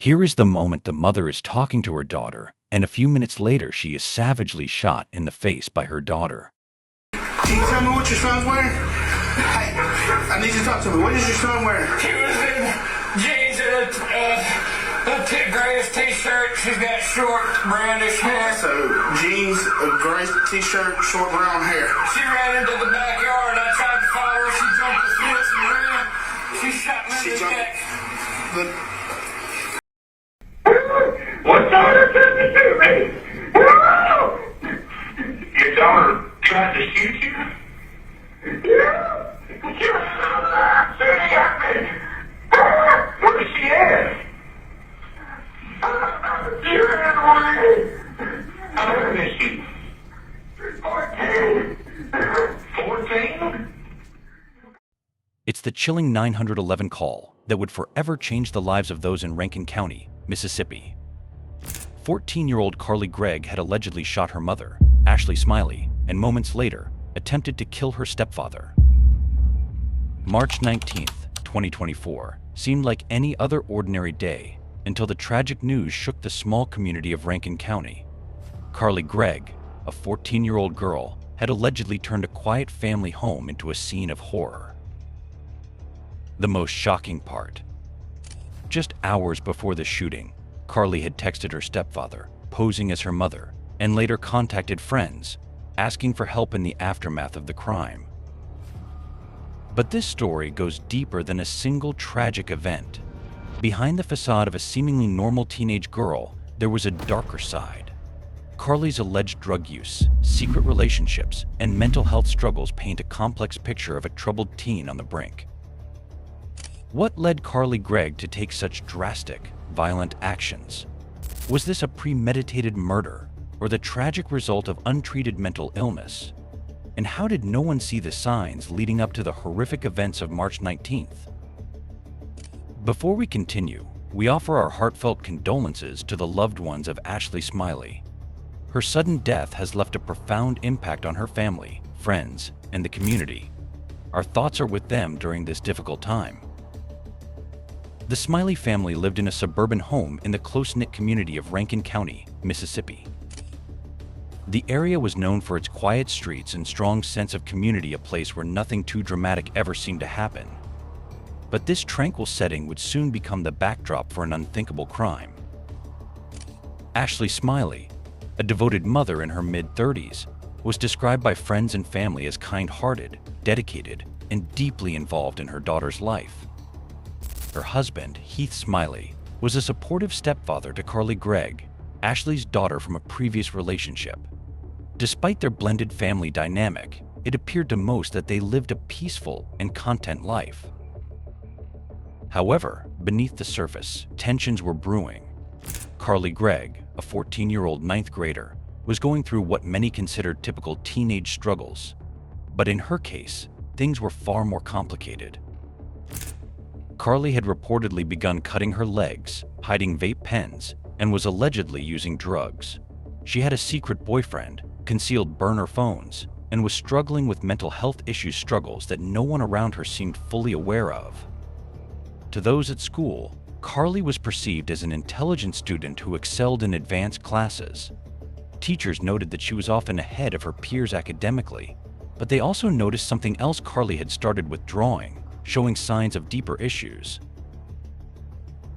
Here is the moment the mother is talking to her daughter, and a few minutes later she is savagely shot in the face by her daughter. Can you tell me what your son's wearing? Hey, I need you to talk to me. What is your son wearing? He was in jeans and a grayish t-shirt. She's got short, brownish hair. So, jeans, a gray t-shirt, short brown hair. She ran into the backyard. I tried to follow her. She jumped the fence and ran. She shot me in the neck. What daughter tried to shoot me? Your daughter tried to shoot you? Yeah. She ran shooting at me. Where is she at? She ran away. How old is she? 14. 14? It's the chilling 911 call that would forever change the lives of those in Rankin County, Mississippi. 14-year-old Gregg had allegedly shot her mother, Ashley Smiley, and moments later attempted to kill her stepfather. March 19, 2024, seemed like any other ordinary day until the tragic news shook the small community of Rankin County. Gregg, a 14-year-old girl, had allegedly turned a quiet family home into a scene of horror. The most shocking part. Just hours before the shooting, Carly had texted her stepfather, posing as her mother, and later contacted friends, asking for help in the aftermath of the crime. But this story goes deeper than a single tragic event. Behind the facade of a seemingly normal teenage girl, there was a darker side. Carly's alleged drug use, secret relationships, and mental health struggles paint a complex picture of a troubled teen on the brink. What led Gregg to take such drastic, violent actions? Was this a premeditated murder, or the tragic result of untreated mental illness? And how did no one see the signs leading up to the horrific events of March 19th? Before we continue, we offer our heartfelt condolences to the loved ones of Ashley Smiley. Her sudden death has left a profound impact on her family, friends, and the community. Our thoughts are with them during this difficult time. The Smiley family lived in a suburban home in the close-knit community of Rankin County, Mississippi. The area was known for its quiet streets and strong sense of community, a place where nothing too dramatic ever seemed to happen. But this tranquil setting would soon become the backdrop for an unthinkable crime. Ashley Smiley, a devoted mother in her mid-30s, was described by friends and family as kind-hearted, dedicated, and deeply involved in her daughter's life. Her husband, Heath Smiley, was a supportive stepfather to Gregg, Ashley's daughter from a previous relationship. Despite their blended family dynamic, it appeared to most that they lived a peaceful and content life. However, beneath the surface, tensions were brewing. Gregg, a 14-year-old ninth grader, was going through what many considered typical teenage struggles. But in her case, things were far more complicated. Carly had reportedly begun cutting her legs, hiding vape pens, and was allegedly using drugs. She had a secret boyfriend, concealed burner phones, and was struggling with mental health struggles that no one around her seemed fully aware of. To those at school, Carly was perceived as an intelligent student who excelled in advanced classes. Teachers noted that she was often ahead of her peers academically, but they also noticed something else: Carly had started withdrawing, showing signs of deeper issues.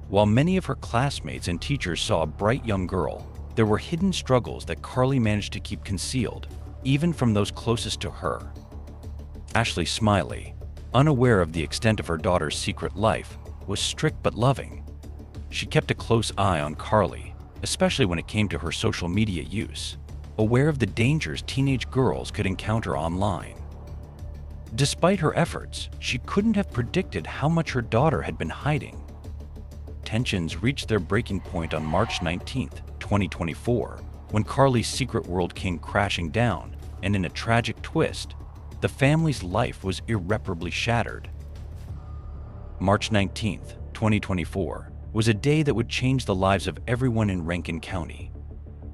While many of her classmates and teachers saw a bright young girl, there were hidden struggles that Carly managed to keep concealed, even from those closest to her. Ashley Smiley, unaware of the extent of her daughter's secret life, was strict but loving. She kept a close eye on Carly, especially when it came to her social media use, aware of the dangers teenage girls could encounter online. Despite her efforts, she couldn't have predicted how much her daughter had been hiding. Tensions reached their breaking point on March 19, 2024, when Carly's secret world came crashing down, and in a tragic twist, the family's life was irreparably shattered. March 19, 2024, was a day that would change the lives of everyone in Rankin County.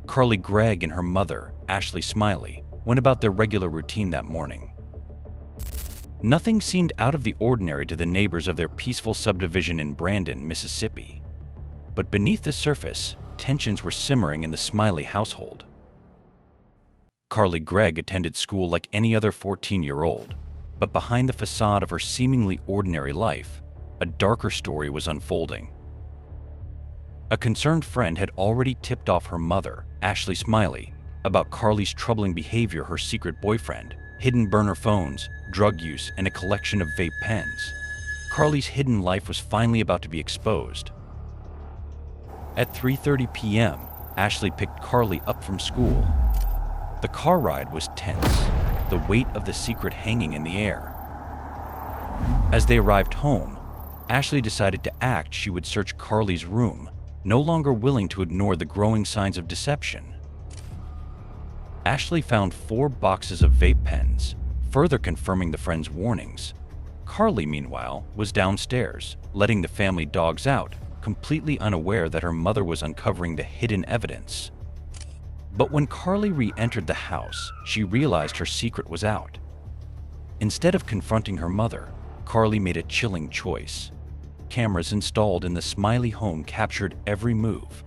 Gregg and her mother, Ashley Smiley, went about their regular routine that morning. Nothing seemed out of the ordinary to the neighbors of their peaceful subdivision in Brandon, Mississippi. But beneath the surface, tensions were simmering in the Smiley household. Carly Gregg attended school like any other 14-year-old, but behind the facade of her seemingly ordinary life, a darker story was unfolding. A concerned friend had already tipped off her mother, Ashley Smiley, about Carly's troubling behavior, her secret boyfriend, hidden burner phones, drug use, and a collection of vape pens. Carly's hidden life was finally about to be exposed. At 3:30 p.m., Ashley picked Carly up from school. The car ride was tense, the weight of the secret hanging in the air. As they arrived home, Ashley decided to act. She would search Carly's room, no longer willing to ignore the growing signs of deception. Ashley found 4 boxes of vape pens, further confirming the friend's warnings. Carly, meanwhile, was downstairs, letting the family dogs out, completely unaware that her mother was uncovering the hidden evidence. But when Carly re-entered the house, she realized her secret was out. Instead of confronting her mother, Carly made a chilling choice. Cameras installed in the Smiley home captured every move.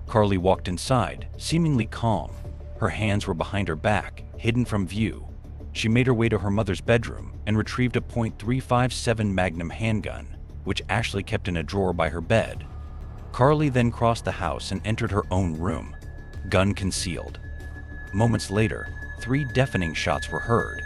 Carly walked inside, seemingly calm. Her hands were behind her back, hidden from view. She made her way to her mother's bedroom and retrieved a .357 Magnum handgun, which Ashley kept in a drawer by her bed. Carly then crossed the house and entered her own room, gun concealed. Moments later, 3 deafening shots were heard.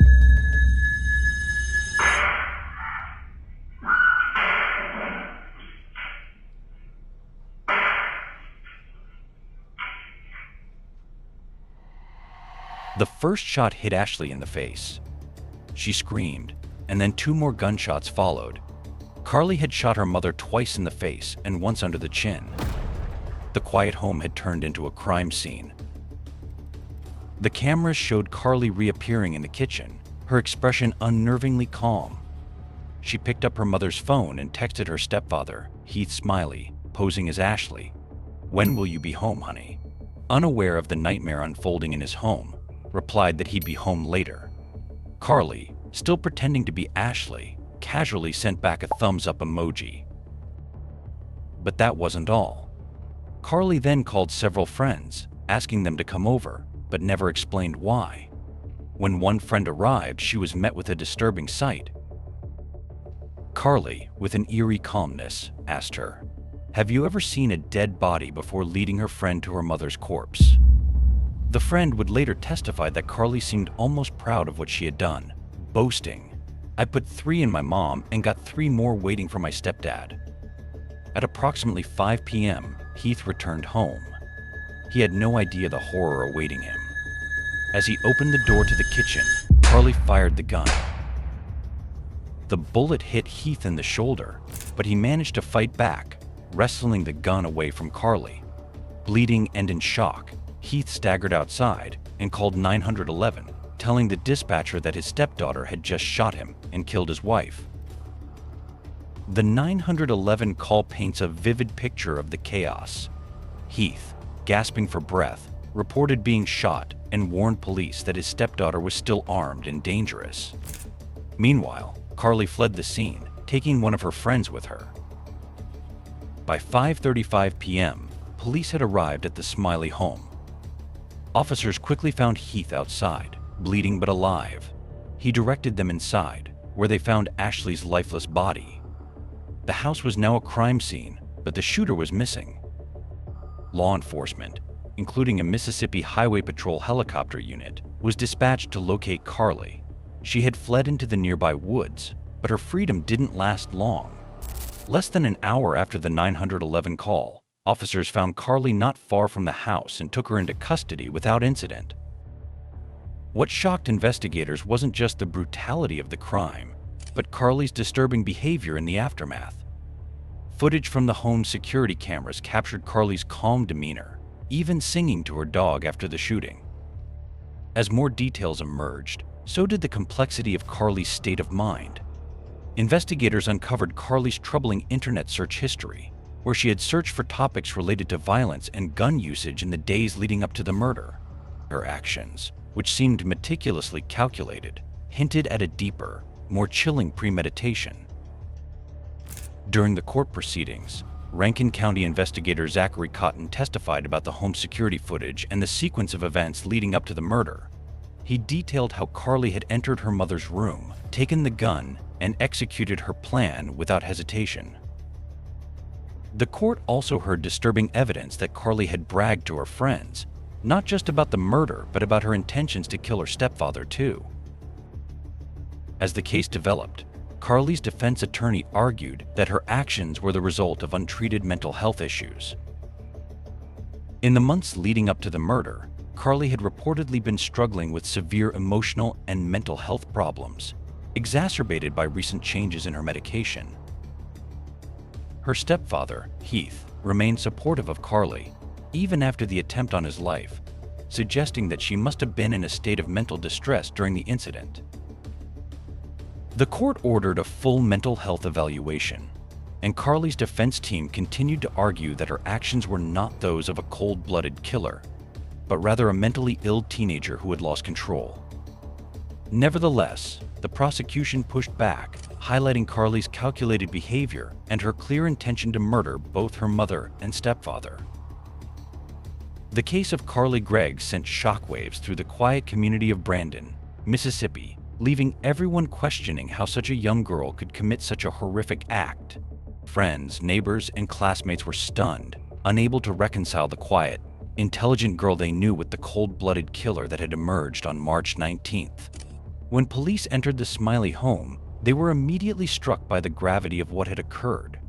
The first shot hit Ashley in the face. She screamed, and then 2 more gunshots followed. Carly had shot her mother twice in the face and once under the chin. The quiet home had turned into a crime scene. The cameras showed Carly reappearing in the kitchen, her expression unnervingly calm. She picked up her mother's phone and texted her stepfather, Heath Smiley, posing as Ashley. "When will you be home, honey?" Unaware of the nightmare unfolding in his home, replied that he'd be home later. Carly, still pretending to be Ashley, casually sent back a thumbs-up emoji. But that wasn't all. Carly then called several friends, asking them to come over, but never explained why. When one friend arrived, she was met with a disturbing sight. Carly, with an eerie calmness, asked her, "Have you ever seen a dead body?" before leading her friend to her mother's corpse. The friend would later testify that Carly seemed almost proud of what she had done, boasting, "I put 3 in my mom and got 3 more waiting for my stepdad." At approximately 5 p.m., Heath returned home. He had no idea the horror awaiting him. As he opened the door to the kitchen, Carly fired the gun. The bullet hit Heath in the shoulder, but he managed to fight back, wresting the gun away from Carly. Bleeding and in shock, Heath staggered outside and called 911, telling the dispatcher that his stepdaughter had just shot him and killed his wife. The 911 call paints a vivid picture of the chaos. Heath, gasping for breath, reported being shot and warned police that his stepdaughter was still armed and dangerous. Meanwhile, Carly fled the scene, taking one of her friends with her. By 5:35 p.m., police had arrived at the Smiley home. Officers quickly found Heath outside, bleeding but alive. He directed them inside, where they found Ashley's lifeless body. The house was now a crime scene, but the shooter was missing. Law enforcement, including a Mississippi Highway Patrol helicopter unit, was dispatched to locate Carly. She had fled into the nearby woods, but her freedom didn't last long. Less than an hour after the 911 call, officers found Carly not far from the house and took her into custody without incident. What shocked investigators wasn't just the brutality of the crime, but Carly's disturbing behavior in the aftermath. Footage from the home's security cameras captured Carly's calm demeanor, even singing to her dog after the shooting. As more details emerged, so did the complexity of Carly's state of mind. Investigators uncovered Carly's troubling internet search history, where she had searched for topics related to violence and gun usage in the days leading up to the murder. Her actions, which seemed meticulously calculated, hinted at a deeper, more chilling premeditation. During the court proceedings, Rankin County investigator Zachary Cotton testified about the home security footage and the sequence of events leading up to the murder. He detailed how Carly had entered her mother's room, taken the gun, and executed her plan without hesitation. The court also heard disturbing evidence that Carly had bragged to her friends, not just about the murder, but about her intentions to kill her stepfather too. As the case developed, Carly's defense attorney argued that her actions were the result of untreated mental health issues. In the months leading up to the murder, Carly had reportedly been struggling with severe emotional and mental health problems, exacerbated by recent changes in her medication. Her stepfather, Heath, remained supportive of Carly, even after the attempt on his life, suggesting that she must have been in a state of mental distress during the incident. The court ordered a full mental health evaluation, and Carly's defense team continued to argue that her actions were not those of a cold-blooded killer, but rather a mentally ill teenager who had lost control. Nevertheless, the prosecution pushed back, highlighting Carly's calculated behavior and her clear intention to murder both her mother and stepfather. The case of Carly Gregg sent shockwaves through the quiet community of Brandon, Mississippi, leaving everyone questioning how such a young girl could commit such a horrific act. Friends, neighbors, and classmates were stunned, unable to reconcile the quiet, intelligent girl they knew with the cold-blooded killer that had emerged on March 19th. When police entered the Smiley home, they were immediately struck by the gravity of what had occurred.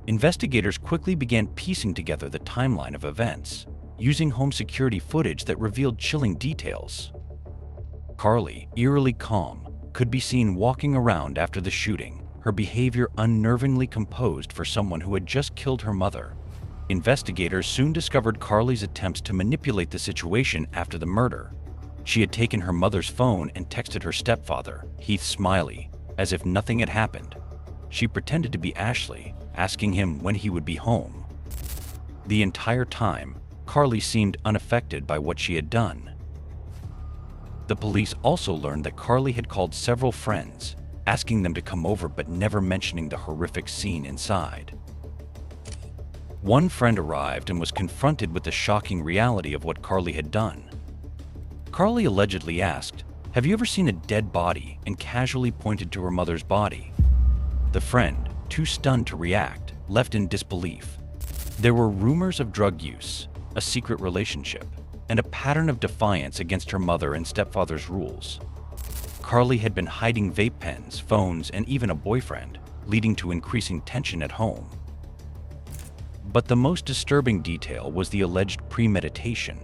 Investigators quickly began piecing together the timeline of events, using home security footage that revealed chilling details. Carly, eerily calm, could be seen walking around after the shooting, her behavior unnervingly composed for someone who had just killed her mother. Investigators soon discovered Carly's attempts to manipulate the situation after the murder. She had taken her mother's phone and texted her stepfather, Heath Smiley, as if nothing had happened. She pretended to be Ashley, asking him when he would be home. The entire time, Carly seemed unaffected by what she had done. The police also learned that Carly had called several friends, asking them to come over but never mentioning the horrific scene inside. One friend arrived and was confronted with the shocking reality of what Carly had done. Carly allegedly asked, "Have you ever seen a dead body?" and casually pointed to her mother's body. The friend, too stunned to react, left in disbelief. There were rumors of drug use, a secret relationship, and a pattern of defiance against her mother and stepfather's rules. Carly had been hiding vape pens, phones, and even a boyfriend, leading to increasing tension at home. But the most disturbing detail was the alleged premeditation.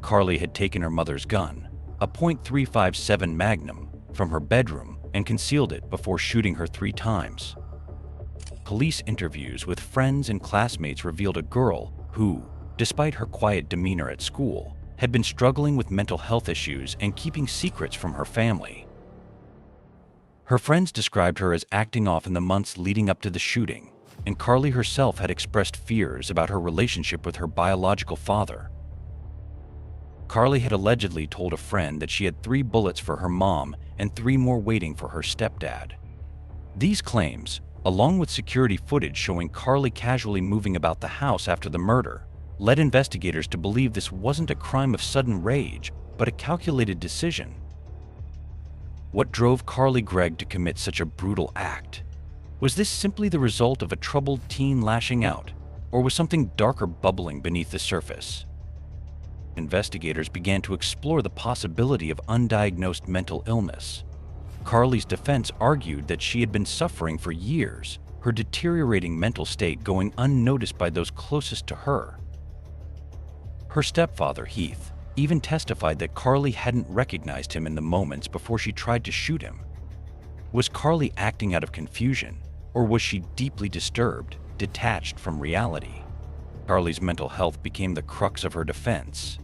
Carly had taken her mother's gun, a .357 Magnum, from her bedroom and concealed it before shooting her 3 times. Police interviews with friends and classmates revealed a girl who, despite her quiet demeanor at school, had been struggling with mental health issues and keeping secrets from her family. Her friends described her as acting off in the months leading up to the shooting, and Carly herself had expressed fears about her relationship with her biological father. Carly had allegedly told a friend that she had 3 bullets for her mom and 3 more waiting for her stepdad. These claims, along with security footage showing Carly casually moving about the house after the murder, led investigators to believe this wasn't a crime of sudden rage, but a calculated decision. What drove Carly Gregg to commit such a brutal act? Was this simply the result of a troubled teen lashing out, or was something darker bubbling beneath the surface? Investigators began to explore the possibility of undiagnosed mental illness. Carly's defense argued that she had been suffering for years, her deteriorating mental state going unnoticed by those closest to her. Her stepfather, Heath, even testified that Carly hadn't recognized him in the moments before she tried to shoot him. Was Carly acting out of confusion, or was she deeply disturbed, detached from reality? Carly's mental health became the crux of her defense.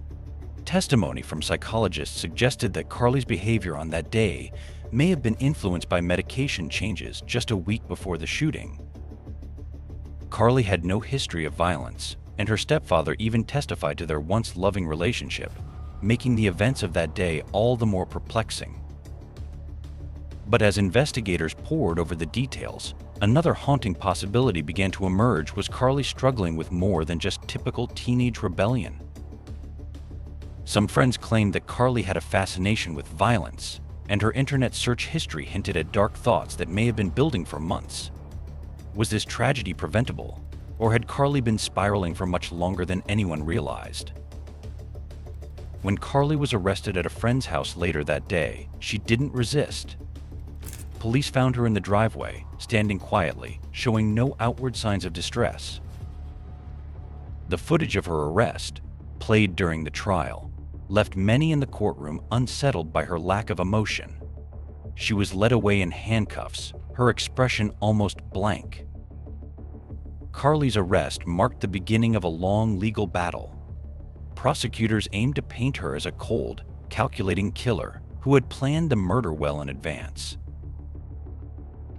Testimony from psychologists suggested that Carly's behavior on that day may have been influenced by medication changes just a week before the shooting. Carly had no history of violence, and her stepfather even testified to their once loving relationship, making the events of that day all the more perplexing. But as investigators pored over the details, Another haunting possibility began to emerge was Carly struggling with more than just typical teenage rebellion. Some friends claimed that Carly had a fascination with violence, and her internet search history hinted at dark thoughts that may have been building for months. Was this tragedy preventable, or had Carly been spiraling for much longer than anyone realized? When Carly was arrested at a friend's house later that day, she didn't resist. Police found her in the driveway, standing quietly, showing no outward signs of distress. The footage of her arrest, played during the trial, left many in the courtroom unsettled by her lack of emotion. She was led away in handcuffs, her expression almost blank. Carly's arrest marked the beginning of a long legal battle. Prosecutors aimed to paint her as a cold, calculating killer who had planned the murder well in advance.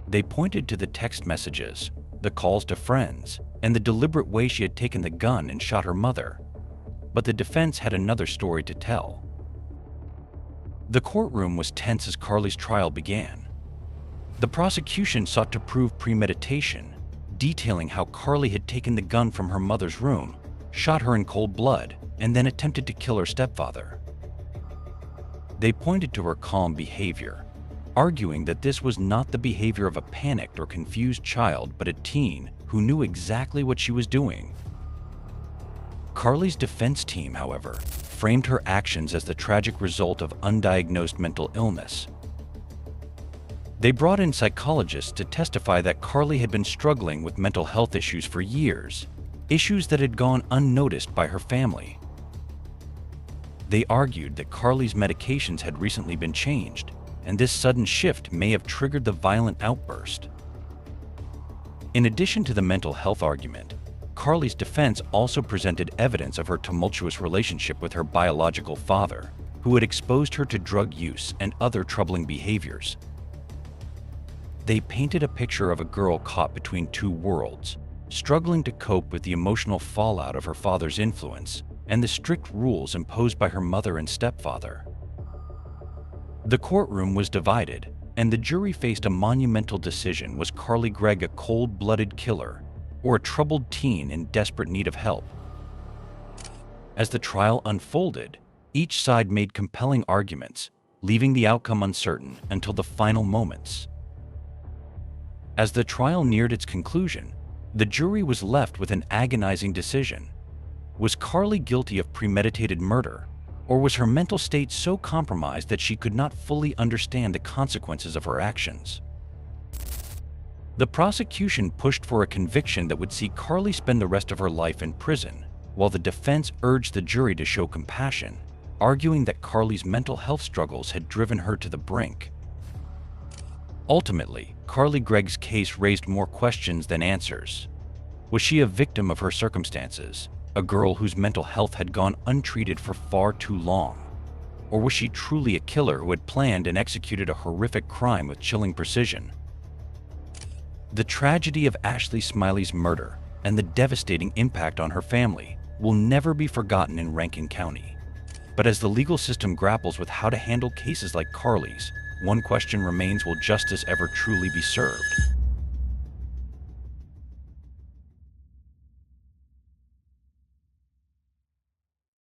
They pointed to the text messages, the calls to friends, and the deliberate way she had taken the gun and shot her mother. But the defense had another story to tell. The courtroom was tense as Carly's trial began. The prosecution sought to prove premeditation, detailing how Carly had taken the gun from her mother's room, shot her in cold blood, and then attempted to kill her stepfather. They pointed to her calm behavior, arguing that this was not the behavior of a panicked or confused child, but a teen who knew exactly what she was doing. Carly's defense team, however, framed her actions as the tragic result of undiagnosed mental illness. They brought in psychologists to testify that Carly had been struggling with mental health issues for years, issues that had gone unnoticed by her family. They argued that Carly's medications had recently been changed, and this sudden shift may have triggered the violent outburst. In addition to the mental health argument, Carly's defense also presented evidence of her tumultuous relationship with her biological father, who had exposed her to drug use and other troubling behaviors. They painted a picture of a girl caught between two worlds, struggling to cope with the emotional fallout of her father's influence and the strict rules imposed by her mother and stepfather. The courtroom was divided, and the jury faced a monumental decision: was Carly Gregg a cold-blooded killer or a troubled teen in desperate need of help? As the trial unfolded, each side made compelling arguments, leaving the outcome uncertain until the final moments. As the trial neared its conclusion, the jury was left with an agonizing decision. Was Carly guilty of premeditated murder, or was her mental state so compromised that she could not fully understand the consequences of her actions? The prosecution pushed for a conviction that would see Carly spend the rest of her life in prison, while the defense urged the jury to show compassion, arguing that Carly's mental health struggles had driven her to the brink. Ultimately, Carly Gregg's case raised more questions than answers. Was she a victim of her circumstances, a girl whose mental health had gone untreated for far too long? Or was she truly a killer who had planned and executed a horrific crime with chilling precision? The tragedy of Ashley Smiley's murder and the devastating impact on her family will never be forgotten in Rankin County. But as the legal system grapples with how to handle cases like Carly's, one question remains: will justice ever truly be served?